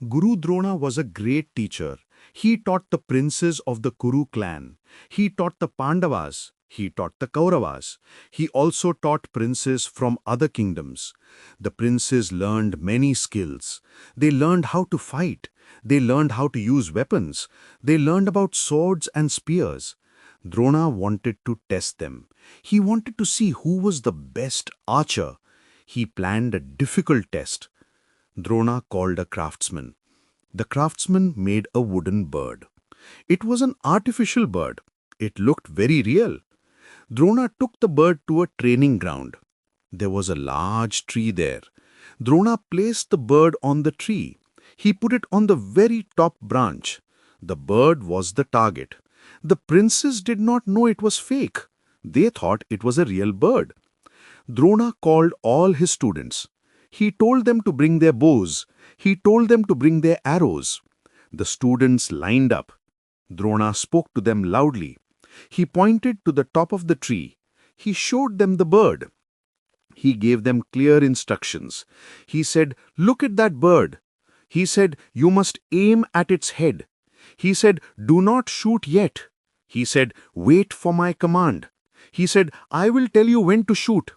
Guru Drona was a great teacher. He taught the princes of the Kuru clan. He taught the Pandavas. He taught the Kauravas. He also taught princes from other kingdoms. The princes learned many skills. They learned how to fight. They learned how to use weapons. They learned about swords and spears. Drona wanted to test them. He wanted to see who was the best archer. He planned a difficult test. Drona called a craftsman. The craftsman made a wooden bird. It was an artificial bird. It looked very real. Drona took the bird to a training ground. There was a large tree there. Drona placed the bird on the tree. He put it on the very top branch. The bird was the target. The princes did not know it was fake. They thought it was a real bird. Drona called all his students. He told them to bring their bows. He told them to bring their arrows. The students lined up. Drona spoke to them loudly. He pointed to the top of the tree. He showed them the bird. He gave them clear instructions. He said, "Look at that bird." He said, "You must aim at its head." He said, "Do not shoot yet." He said, "Wait for my command." He said, "I will tell you when to shoot."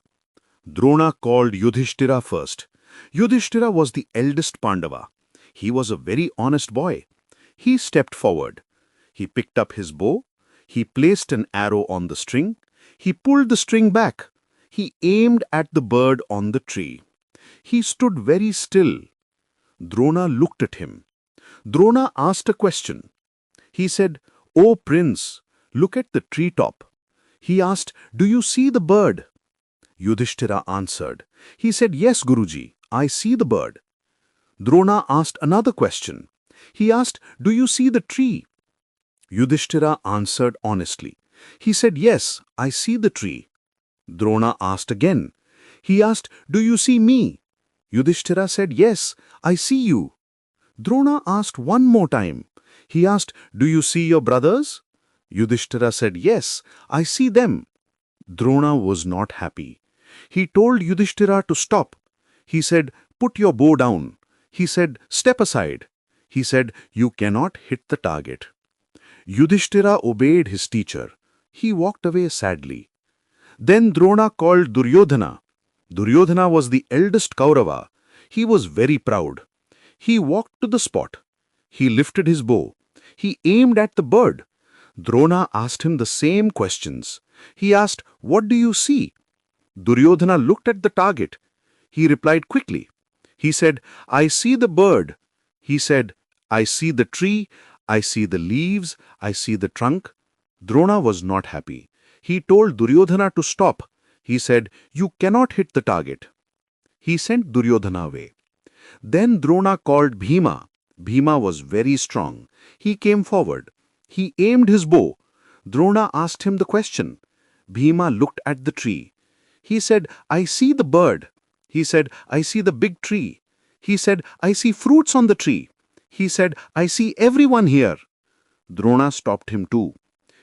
Drona called Yudhishthira first. Yudhishthira was the eldest Pandava. He was a very honest boy. He stepped forward. He picked up his bow. He placed an arrow on the string. He pulled the string back. He aimed at the bird on the tree. He stood very still. Drona looked at him. Drona asked a question. He said, "O prince, look at the treetop." He asked, "Do you see the bird?" Yudhishthira answered. He said, "Yes, Guruji, I see the bird." Drona asked another question. He asked, "Do you see the tree?" Yudhishthira answered honestly. He said, "Yes, I see the tree." Drona asked again. He asked, "Do you see me?" Yudhishthira said, "Yes, I see you." Drona asked one more time. He asked, "Do you see your brothers?" Yudhishthira said, "Yes, I see them." Drona was not happy. He told Yudhishthira to stop. He said, "Put your bow down." He said, "Step aside." He said, "You cannot hit the target." Yudhishthira obeyed his teacher. He walked away sadly. Then Drona called Duryodhana. Duryodhana was the eldest Kaurava. He was very proud. He walked to the spot. He lifted his bow. He aimed at the bird. Drona asked him the same questions. He asked, "What do you see?" Duryodhana looked at the target. He replied quickly. He said, "I see the bird." He said, "I see the tree, I see the leaves, I see the trunk." Drona was not happy. He told Duryodhana to stop. He said, "You cannot hit the target." He sent Duryodhana away. Then Drona called Bhima. Bhima was very strong. He came forward. He aimed his bow. Drona asked him the question. Bhima looked at the tree. He said, "I see the bird." He said, "I see the big tree." He said, "I see fruits on the tree." He said, "I see everyone here." Drona stopped him too.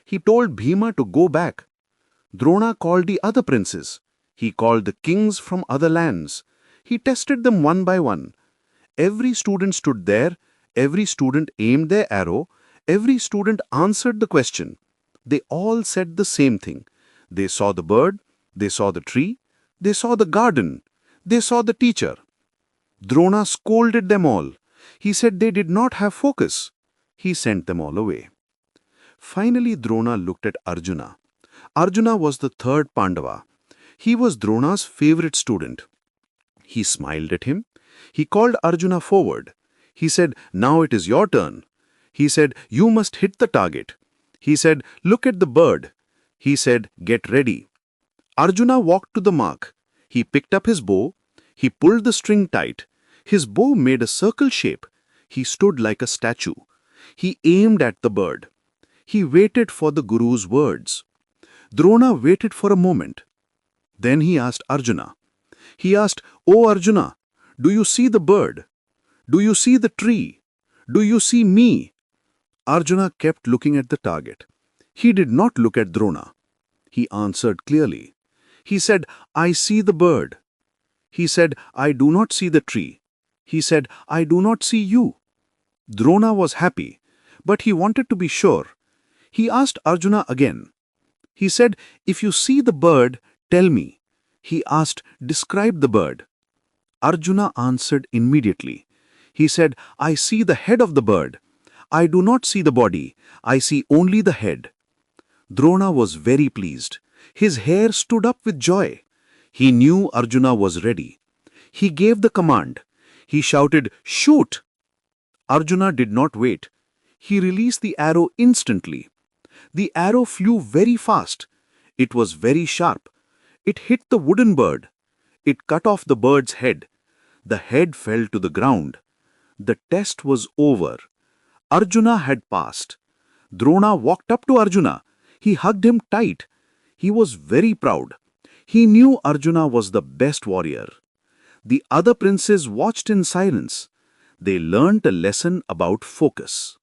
He told Bhima to go back. Drona called the other princes. He called the kings from other lands. He tested them one by one. Every student stood there. Every student aimed their arrow. Every student answered the question. They all said the same thing. They saw the bird. They saw the tree. They saw the garden. They saw the teacher. Drona scolded them all. He said they did not have focus. He sent them all away. Finally, Drona looked at Arjuna. Arjuna was the third Pandava. He was Drona's favorite student. He smiled at him. He called Arjuna forward. He said, "Now it is your turn." He said, "You must hit the target." He said, "Look at the bird." He said, "Get ready." Arjuna walked to the mark. He picked up his bow. He pulled the string tight. His bow made a circle shape. He stood like a statue. He aimed at the bird. He waited for the Guru's words. Drona waited for a moment. Then he asked Arjuna. He asked, "O Arjuna, do you see the bird? Do you see the tree? Do you see me?" Arjuna kept looking at the target. He did not look at Drona. He answered clearly. He said, "I see the bird." He said, "I do not see the tree." He said, "I do not see you." Drona was happy, but he wanted to be sure. He asked Arjuna again. He said, "If you see the bird, tell me." He asked, "Describe the bird." Arjuna answered immediately. He said, "I see the head of the bird. I do not see the body. I see only the head." Drona was very pleased. His hair stood up with joy. He knew Arjuna was ready. He gave the command. He shouted, "Shoot!" Arjuna did not wait. He released the arrow instantly. The arrow flew very fast. It was very sharp. It hit the wooden bird. It cut off the bird's head. The head fell to the ground. The test was over. Arjuna had passed. Drona walked up to Arjuna. He hugged him tight. He was very proud. He knew Arjuna was the best warrior. The other princes watched in silence. They learnt a lesson about focus.